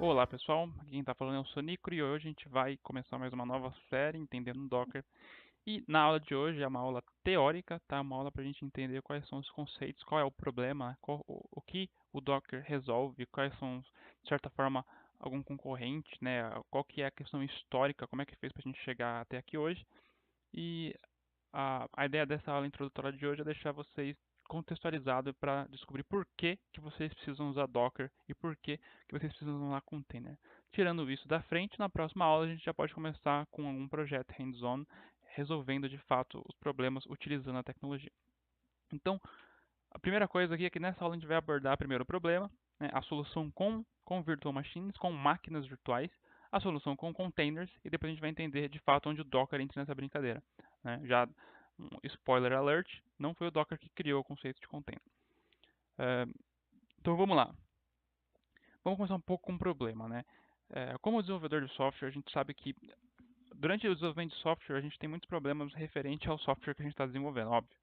Olá pessoal, aqui quem está falando é o Sonicro e hoje a gente vai começar mais uma nova série entendendo o Docker. E na aula de hoje é uma aula teórica, tá? Uma aula para a gente entender quais são os conceitos, qual é o problema, o que o Docker resolve, quais são, de certa forma, algum concorrente, né? Qual que é a questão histórica, como é que fez para a gente chegar até aqui hoje. E a ideia dessa aula introdutória de hoje é deixar vocês contextualizados para descobrir por que vocês precisam usar Docker e por que vocês precisam usar container. Tirando isso da frente, na próxima aula a gente já pode começar com algum projeto hands-on, resolvendo de fato os problemas utilizando a tecnologia. Então, a primeira coisa aqui é que nessa aula a gente vai abordar primeiro o problema, né, a solução com virtual machines, com máquinas virtuais, a solução com containers e depois a gente vai entender de fato onde o Docker entra nessa brincadeira. Né? Já um spoiler alert, não foi o Docker que criou o conceito de container. Então vamos lá. Vamos começar um pouco com o problema. Né? Como desenvolvedor de software, a gente sabe que durante o desenvolvimento de software a gente tem muitos problemas referentes ao software que a gente está desenvolvendo, óbvio.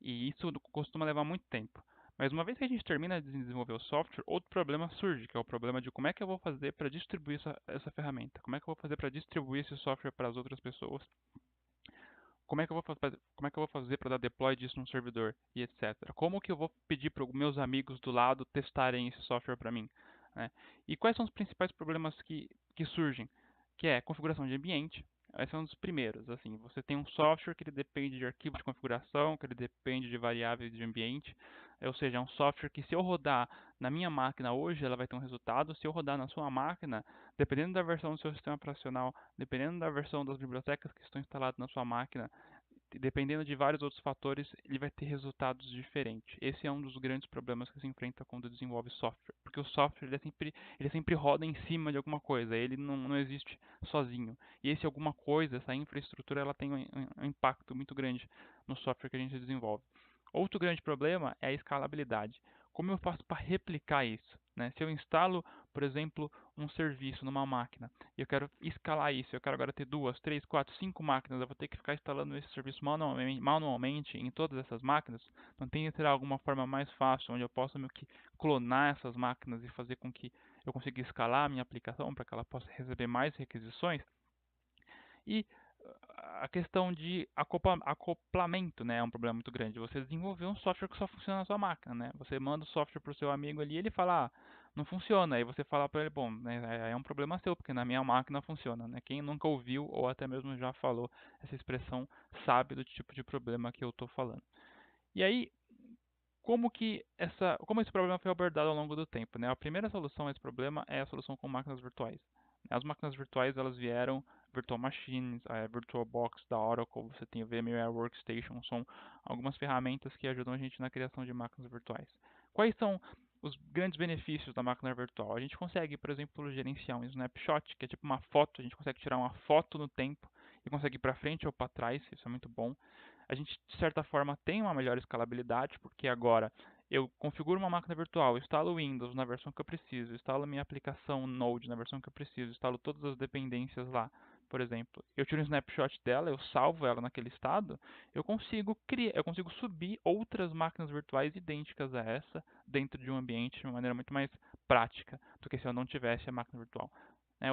E isso costuma levar muito tempo. Mas uma vez que a gente termina de desenvolver o software, outro problema surge, que é o problema de como é que eu vou fazer para distribuir essa ferramenta. Como é que eu vou fazer para distribuir esse software para as outras pessoas. Como é que eu vou fazer para dar deploy disso num servidor e etc. Como que eu vou pedir para os meus amigos do lado testarem esse software para mim. Né? E quais são os principais problemas que surgem? Que é configuração de ambiente. Esse é um dos primeiros. Assim, você tem um software que ele depende de arquivos de configuração, que ele depende de variáveis de ambiente. Ou seja, é um software que se eu rodar na minha máquina hoje, ela vai ter um resultado. Se eu rodar na sua máquina, dependendo da versão do seu sistema operacional, dependendo da versão das bibliotecas que estão instaladas na sua máquina, dependendo de vários outros fatores, ele vai ter resultados diferentes. Esse é um dos grandes problemas que se enfrenta quando desenvolve software, porque o software ele sempre roda em cima de alguma coisa, ele não existe sozinho. E esse alguma coisa, essa infraestrutura, ela tem um impacto muito grande no software que a gente desenvolve. Outro grande problema é a escalabilidade. Como eu faço para replicar isso? Né? Se eu instalo, por exemplo, um serviço numa máquina e eu quero escalar isso, eu quero agora ter 2, 3, 4, 5 máquinas, eu vou ter que ficar instalando esse serviço manualmente em todas essas máquinas. Não tem que ter alguma forma mais fácil, onde eu possa meio que clonar essas máquinas e fazer com que eu consiga escalar a minha aplicação para que ela possa receber mais requisições. E a questão de acoplamento, né, é um problema muito grande. Você desenvolver um software que só funciona na sua máquina, né? Você manda o software para o seu amigo ali, ele fala, não funciona. Aí você fala para ele, bom, né, é um problema seu, porque na minha máquina funciona, né? Quem nunca ouviu ou até mesmo já falou essa expressão sabe do tipo de problema que eu estou falando. E aí, como esse problema foi abordado ao longo do tempo, né? A primeira solução a esse problema é a solução com máquinas virtuais. As máquinas virtuais elas vieram Virtual Machines, a VirtualBox da Oracle, você tem o VMware Workstation, são algumas ferramentas que ajudam a gente na criação de máquinas virtuais. Quais são os grandes benefícios da máquina virtual? A gente consegue, por exemplo, gerenciar um snapshot, que é tipo uma foto, a gente consegue tirar uma foto no tempo e consegue ir para frente ou para trás, isso é muito bom. A gente, de certa forma, tem uma melhor escalabilidade, porque agora eu configuro uma máquina virtual, instalo o Windows na versão que eu preciso, instalo minha aplicação Node na versão que eu preciso, instalo todas as dependências lá, por exemplo. Eu tiro um snapshot dela, eu salvo ela naquele estado, eu consigo subir outras máquinas virtuais idênticas a essa dentro de um ambiente de uma maneira muito mais prática do que se eu não tivesse a máquina virtual.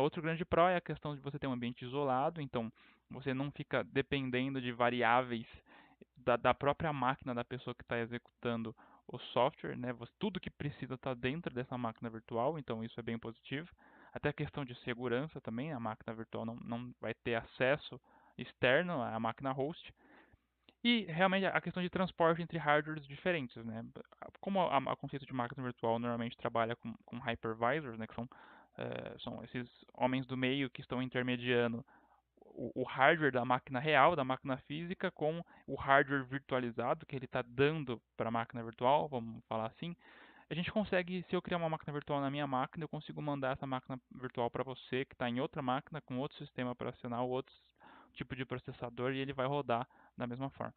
Outro grande pró é a questão de você ter um ambiente isolado, então você não fica dependendo de variáveis da própria máquina da pessoa que está executando o software, né? Tudo que precisa está dentro dessa máquina virtual, então isso é bem positivo. Até a questão de segurança também, a máquina virtual não vai ter acesso externo à máquina host. E realmente a questão de transporte entre hardwares diferentes, né? Como o conceito de máquina virtual normalmente trabalha com hypervisors, né? Que são esses homens do meio que estão intermediando o hardware da máquina real, da máquina física, com o hardware virtualizado que ele está dando para a máquina virtual, vamos falar assim. A gente consegue, se eu criar uma máquina virtual na minha máquina, eu consigo mandar essa máquina virtual para você que está em outra máquina, com outro sistema operacional, outro tipo de processador, e ele vai rodar da mesma forma.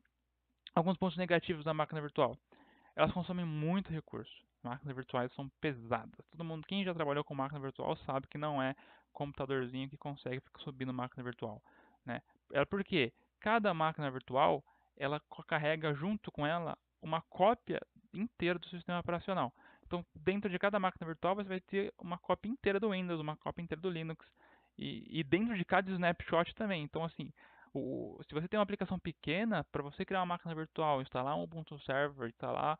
Alguns pontos negativos da máquina virtual. Elas consomem muito recurso. Máquinas virtuais são pesadas. Todo mundo, quem já trabalhou com máquina virtual sabe que não é computadorzinho que consegue ficar subindo máquina virtual, né? É porque cada máquina virtual, ela carrega junto com ela uma cópia inteira do sistema operacional. Então, dentro de cada máquina virtual, você vai ter uma cópia inteira do Windows, uma cópia inteira do Linux, e dentro de cada snapshot também. Então, assim, se você tem uma aplicação pequena, para você criar uma máquina virtual, instalar um Ubuntu Server, instalar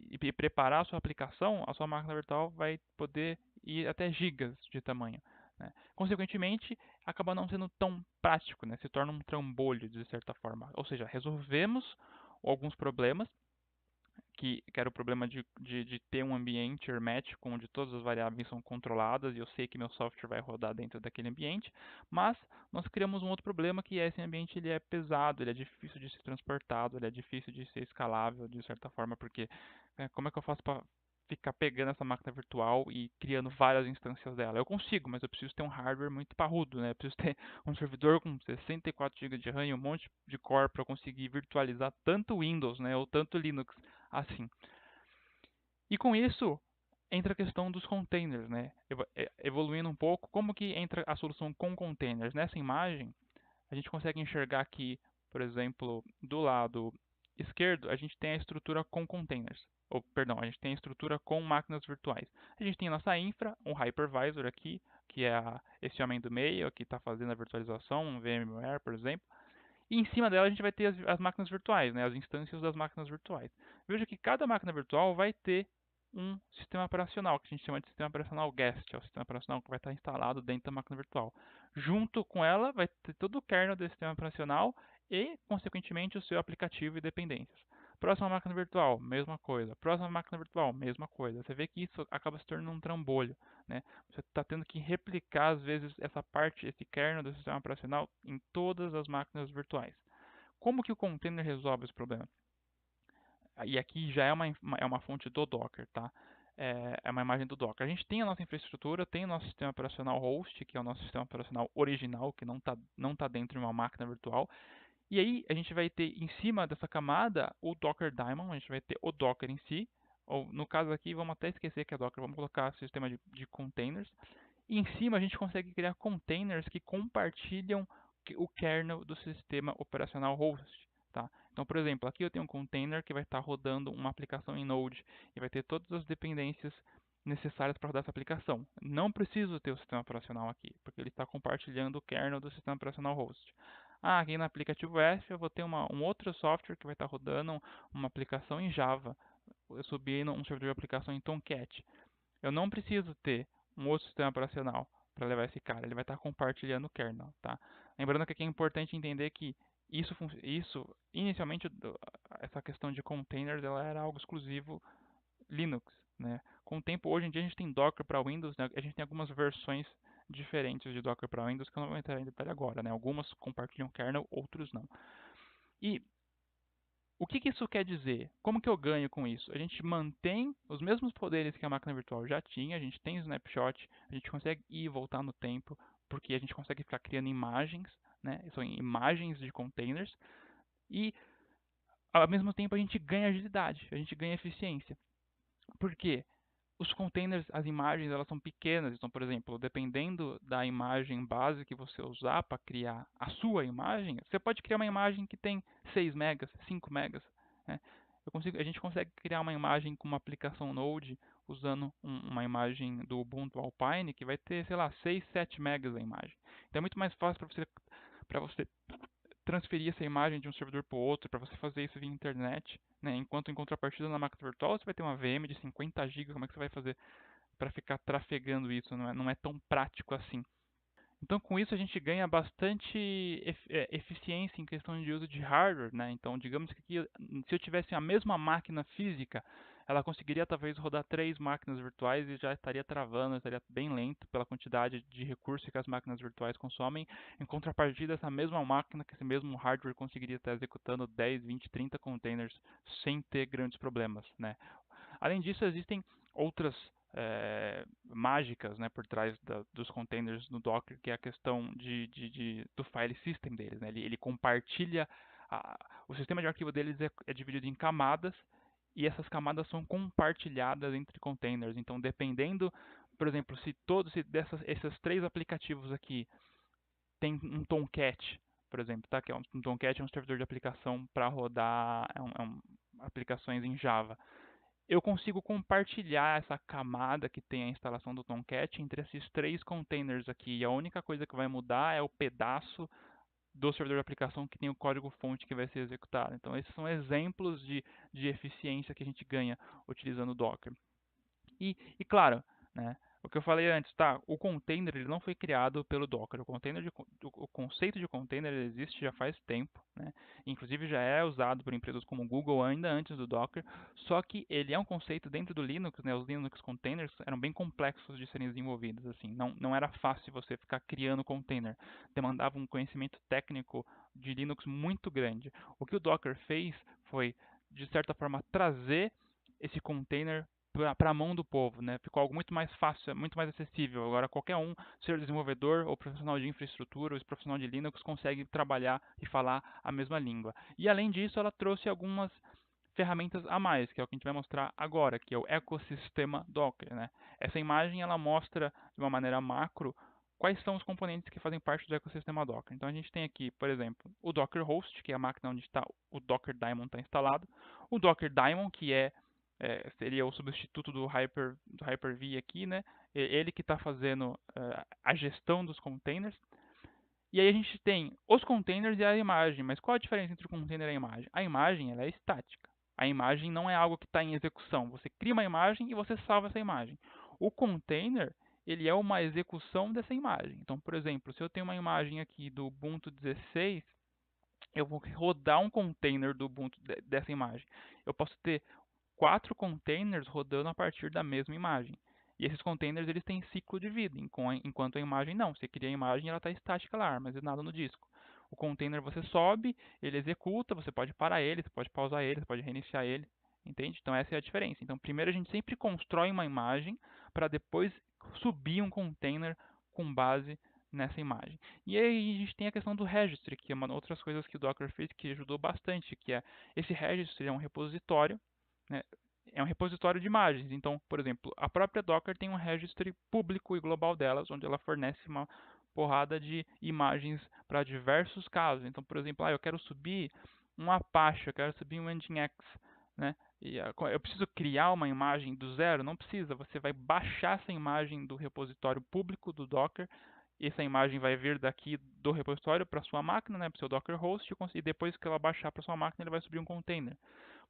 e preparar a sua aplicação, a sua máquina virtual vai poder ir até gigas de tamanho, né? Consequentemente, acaba não sendo tão prático, né? Se torna um trambolho, de certa forma. Ou seja, resolvemos alguns problemas, que era o problema de ter um ambiente hermético onde todas as variáveis são controladas e eu sei que meu software vai rodar dentro daquele ambiente, mas nós criamos um outro problema que é esse ambiente ele é pesado, ele é difícil de ser transportado, ele é difícil de ser escalável de certa forma, porque como é que eu faço para ficar pegando essa máquina virtual e criando várias instâncias dela? Eu consigo, mas eu preciso ter um hardware muito parrudo, né? Eu preciso ter um servidor com 64 GB de RAM e um monte de core para conseguir virtualizar tanto Windows, né, ou tanto Linux assim. E com isso entra a questão dos containers, né? Evoluindo um pouco, como que entra a solução com containers? Nessa imagem, a gente consegue enxergar aqui, por exemplo, do lado esquerdo, a gente tem a estrutura com containers. Ou, perdão, a gente tem a estrutura com máquinas virtuais. A gente tem a nossa infra, um hypervisor aqui, que é esse homem do meio, que está fazendo a virtualização, um VMware, por exemplo. E em cima dela a gente vai ter as máquinas virtuais, né, as instâncias das máquinas virtuais. Veja que cada máquina virtual vai ter um sistema operacional, que a gente chama de sistema operacional guest, é o sistema operacional que vai estar instalado dentro da máquina virtual. Junto com ela vai ter todo o kernel do sistema operacional e, consequentemente, o seu aplicativo e dependências. Próxima máquina virtual, mesma coisa. Próxima máquina virtual, mesma coisa. Você vê que isso acaba se tornando um trambolho, né? Você está tendo que replicar, às vezes, essa parte, esse kernel do sistema operacional em todas as máquinas virtuais. Como que o container resolve esse problema? E aqui já é uma fonte do Docker, tá? É uma imagem do Docker. A gente tem a nossa infraestrutura, tem o nosso sistema operacional host, que é o nosso sistema operacional original, que não tá dentro de uma máquina virtual. E aí a gente vai ter em cima dessa camada o Docker Daemon, a gente vai ter o Docker em si. Ou no caso aqui, vamos até esquecer que é Docker, vamos colocar sistema de containers. E em cima a gente consegue criar containers que compartilham o kernel do sistema operacional host, tá? Então, por exemplo, aqui eu tenho um container que vai estar rodando uma aplicação em Node e vai ter todas as dependências necessárias para rodar essa aplicação. Não preciso ter o sistema operacional aqui, porque ele está compartilhando o kernel do sistema operacional host. Aqui no aplicativo F eu vou ter um outro software que vai estar rodando uma aplicação em Java, subindo um servidor de aplicação em Tomcat. Eu não preciso ter um outro sistema operacional para levar esse cara, ele vai estar compartilhando o kernel, tá? Lembrando que aqui é importante entender que isso inicialmente, essa questão de containers, ela era algo exclusivo Linux, né? Com o tempo, hoje em dia a gente tem Docker para Windows, né? A gente tem algumas versões diferentes de Docker para Windows que eu não vou entrar em detalhe agora, né? Algumas compartilham kernel, outros não. E o que isso quer dizer? Como que eu ganho com isso? A gente mantém os mesmos poderes que a máquina virtual já tinha, a gente tem snapshot, a gente consegue ir e voltar no tempo, porque a gente consegue ficar criando imagens, né? São imagens de containers, e ao mesmo tempo a gente ganha agilidade, a gente ganha eficiência. Por quê? Os containers, as imagens, elas são pequenas. Então, por exemplo, dependendo da imagem base que você usar para criar a sua imagem, você pode criar uma imagem que tem 6 megas, 5 megas, né? A gente consegue criar uma imagem com uma aplicação Node usando uma imagem do Ubuntu Alpine que vai ter, sei lá, 6, 7 megas a imagem. Então é muito mais fácil para você transferir essa imagem de um servidor para o outro, para você fazer isso via internet, né? Enquanto em contrapartida na máquina virtual você vai ter uma VM de 50 GB, como é que você vai fazer para ficar trafegando isso? Não é tão prático assim. Então, com isso, a gente ganha bastante eficiência em questão de uso de hardware, né? Então, digamos que aqui, se eu tivesse a mesma máquina física, ela conseguiria talvez rodar 3 máquinas virtuais e já estaria travando, estaria bem lento pela quantidade de recursos que as máquinas virtuais consomem. Em contrapartida, essa mesma máquina, que esse mesmo hardware conseguiria estar executando 10, 20, 30 containers sem ter grandes problemas, né? Além disso, existem outras mágicas, né, por trás dos containers no Docker, que é a questão do file system deles, né? Ele compartilha, o sistema de arquivo deles é dividido em camadas, e essas camadas são compartilhadas entre containers. Então, dependendo por exemplo, se esses três aplicativos aqui tem um Tomcat, por exemplo, tá? Que é um Tomcat é um servidor de aplicação para rodar aplicações em Java. Eu consigo compartilhar essa camada que tem a instalação do Tomcat entre esses três containers aqui. E a única coisa que vai mudar é o pedaço do servidor de aplicação que tem o código-fonte que vai ser executado. Então, esses são exemplos de eficiência que a gente ganha utilizando o Docker. E claro, né, o que eu falei antes, tá? O container ele não foi criado pelo Docker. O conceito de container ele existe já faz tempo, né? Inclusive já é usado por empresas como o Google ainda antes do Docker. Só que ele é um conceito dentro do Linux, né? Os Linux containers eram bem complexos de serem desenvolvidos, assim. Não era fácil você ficar criando container. Demandava um conhecimento técnico de Linux muito grande. O que o Docker fez foi, de certa forma, trazer esse container para a mão do povo, né? Ficou algo muito mais fácil, muito mais acessível. Agora qualquer um, ser desenvolvedor ou profissional de infraestrutura ou profissional de Linux, consegue trabalhar e falar a mesma língua. E além disso, ela trouxe algumas ferramentas a mais, que é o que a gente vai mostrar agora, que é o ecossistema Docker, né? Essa imagem ela mostra de uma maneira macro quais são os componentes que fazem parte do ecossistema Docker. Então a gente tem aqui, por exemplo, o Docker Host, que é a máquina onde está o Docker Daemon está instalado, o Docker Daemon, que seria o substituto do Hyper-V aqui, né? Ele que está fazendo a gestão dos containers. E aí a gente tem os containers e a imagem. Mas qual a diferença entre o container e a imagem? A imagem ela é estática. A imagem não é algo que está em execução. Você cria uma imagem e você salva essa imagem. O container ele é uma execução dessa imagem. Então, por exemplo, se eu tenho uma imagem aqui do Ubuntu 16, eu vou rodar um container do Ubuntu dessa imagem. Eu posso ter 4 containers rodando a partir da mesma imagem. E esses containers eles têm ciclo de vida, enquanto a imagem não. Você cria a imagem e ela está estática lá, armazenada no disco. O container você sobe, ele executa, você pode parar ele, você pode pausar ele, você pode reiniciar ele. Entende? Então essa é a diferença. Então primeiro a gente sempre constrói uma imagem para depois subir um container com base nessa imagem. E aí a gente tem a questão do registry, que é uma outras coisas que o Docker fez que ajudou bastante, que é esse registry é um repositório, né? É um repositório de imagens. Então, por exemplo, a própria Docker tem um registry público e global delas, onde ela fornece uma porrada de imagens para diversos casos. Então, por exemplo, eu quero subir um Apache, eu quero subir um Nginx, né? E eu preciso criar uma imagem do zero? Não precisa. Você vai baixar essa imagem do repositório público do Docker. Essa imagem vai vir daqui do repositório para sua máquina, né, para o seu Docker host, e depois que ela baixar para sua máquina, ele vai subir um container.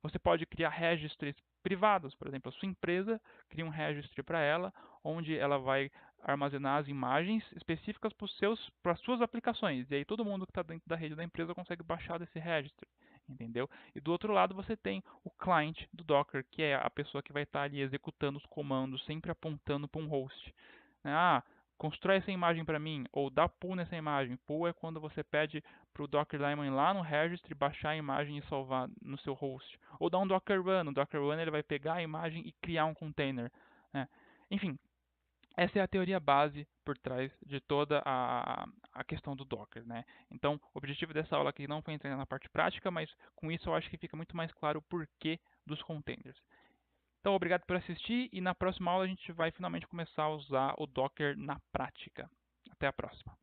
Você pode criar registries privados, por exemplo, a sua empresa cria um registry para ela, onde ela vai armazenar as imagens específicas para as suas aplicações. E aí todo mundo que está dentro da rede da empresa consegue baixar desse registry, entendeu? E do outro lado você tem o client do Docker, que é a pessoa que vai estar ali executando os comandos, sempre apontando para um host. Constrói essa imagem para mim, ou dá pull nessa imagem. Pull é quando você pede para o Docker Daemon ir lá no registry, baixar a imagem e salvar no seu host. Ou dá um Docker Run. No Docker Run ele vai pegar a imagem e criar um container, né? Enfim, essa é a teoria base por trás de toda a questão do Docker, né? Então, o objetivo dessa aula aqui não foi entrar na parte prática, mas com isso eu acho que fica muito mais claro o porquê dos containers. Então, obrigado por assistir e na próxima aula a gente vai finalmente começar a usar o Docker na prática. Até a próxima.